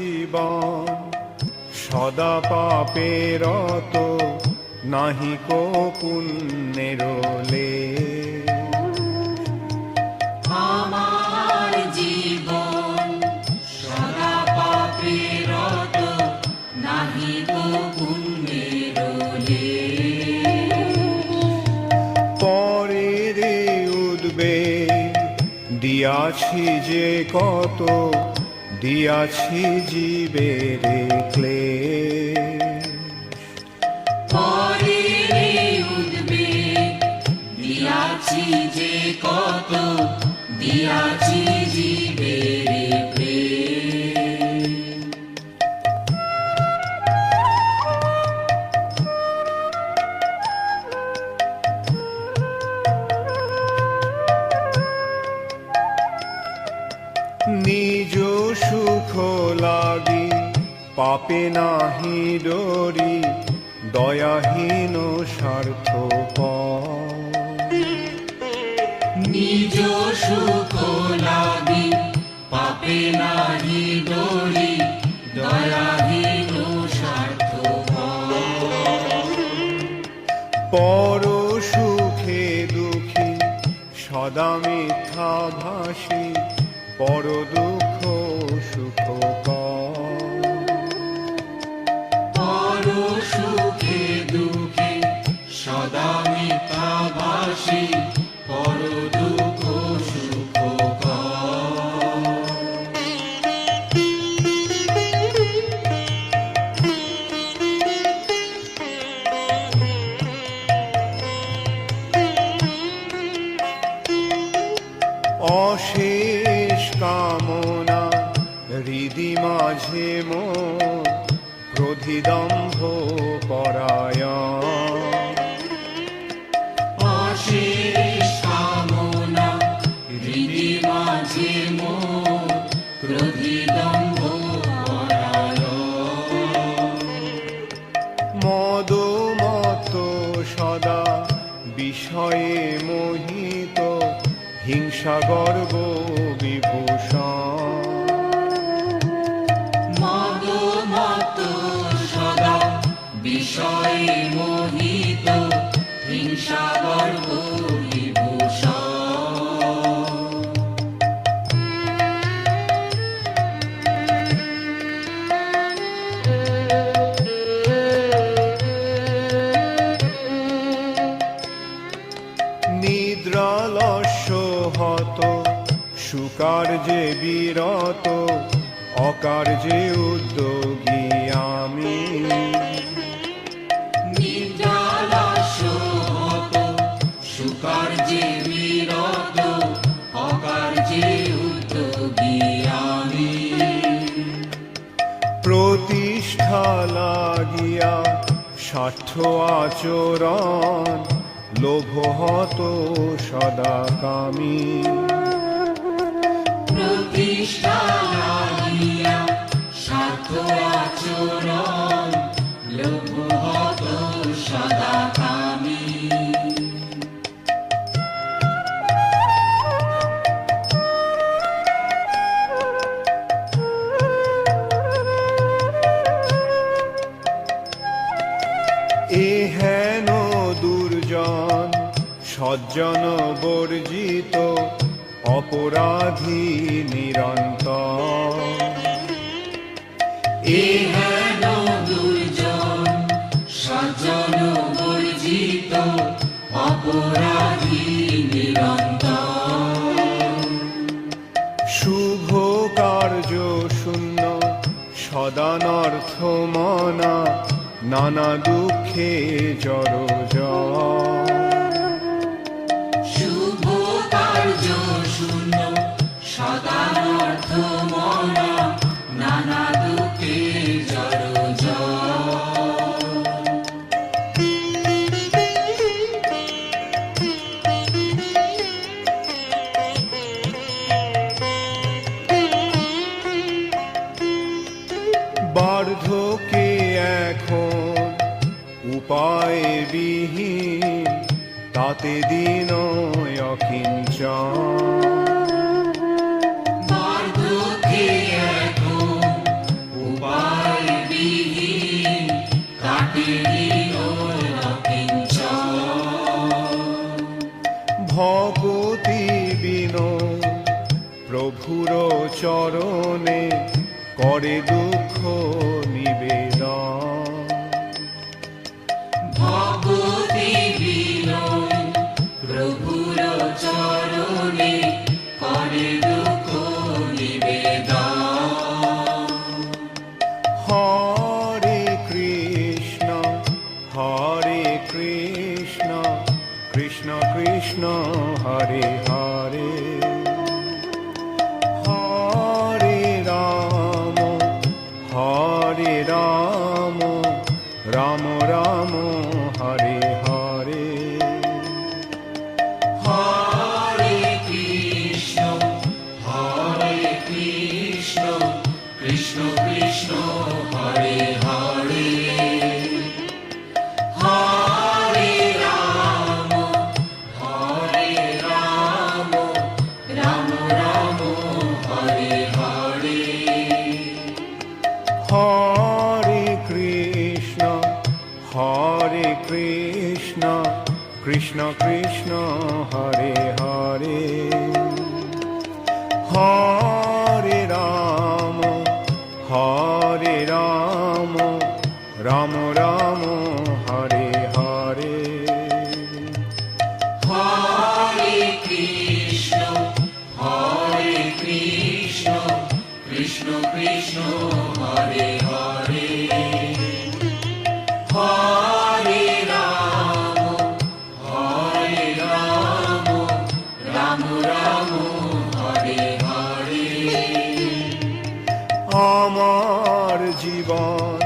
জীবন সদা পাপে রত, নাহি কো পুণ্যের লেশ। আমার জীবন সদা পাপে রত, নাহি কো পুণ্যের লেশ। পরের উদ্বেগ দিয়াছি যে কত, দিয়াছি জীবের ক্লেশ। পরের উদ্বেগ দিয়াছি যে কত, দিয়াছি জীবের প্রেম। নিজ সুখ লাগি পাপে নাহি ডরি, দয়াহীন স্বার্থপর। নিজ সুখ লাগি পাপে নাহি ডরি, দয়াহীন স্বার্থপর। পর সুখে দুঃখী সদা মিথ্যা ভাসি, পর দুঃখ সুখকর। পর সুখে দুঃখে সদা মিথ্যাভাষী, পর দুঃখ সুখকর। অশেষ কামনা হৃদি মাঝে মোর, ক্রোধিদম্ভ পরায়ণ। অশেষ কামনা হৃদি মাঝে মোর, ক্রোধিদম্ভ পরায়ণ। মদ মত সদা বিষয়ে মোহিত, হিংসা গর্ব বিভূষণ। মদ মত সদা বিষয়ে মোহিত, হিংসা গর্ব বিভূষণ। নিদ্রালস্য হত সুকার্যে বিরত, অকার্যে উদ্যোগী আমি। নিদ্রালস্য হত সুকার্যে বিরত, অকার্যে উদ্যোগী আমি। প্রতিষ্ঠা লাগিয়া স্বার্থ আচরণ, লোভ হত সদা কামী। প্রতিষ্ঠা লাগিয়া স্বার্থ আচরণ, লোভ হত সদা কামী। এ হেন দুর্জন সজ্জন বর্জিত, অপরাধী নিরন্তর। এ হেন দুর্জন সজ্জন বর্জিত, অপরাধী নিরন্তর। শুভ কার্য শূন্য সদানর্থ মনা, নানা দুঃখে জড়জড়। শুভ কার্য শূন্য সদানর্থ মনা, নানা দুঃখে জড়জড়। বার্ধক্যে এখন উপায় বিহীন, তাতে দিন অকিঞ্চন। বার্ধক্যে এখন করে দুঃখ নিবেদন। ভক্তি বিনয় প্রভুর চরণে করে দুঃখ নিবেদন। হরে কৃষ্ণ কৃষ্ণ কৃষ্ণ হরে হরে, হরে রাম রাম রাম হরে হরে। হরে কৃষ্ণ কৃষ্ণ কৃষ্ণ হরে হরে, হরে রাম রাম রাম হরে হরে। হরে কৃষ্ণ কৃষ্ণ কৃষ্ণ হরে হরে, হরে রাম রাম রাম হরে হরে। হরে কৃষ্ণ কৃষ্ণ কৃষ্ণ হরে হরে, হরে রাম রাম রাম হরে হরে। আমার জীবন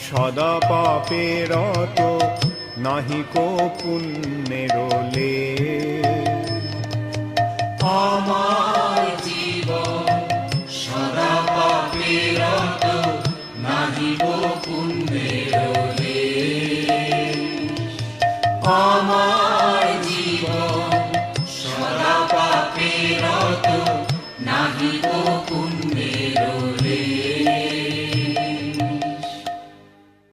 সদা পাপে রত, নাহি কো পুণ্যের লেশ। আমার জীবন সদা পাপে রত, নাহি গো পুণ্যের লেশ। আমার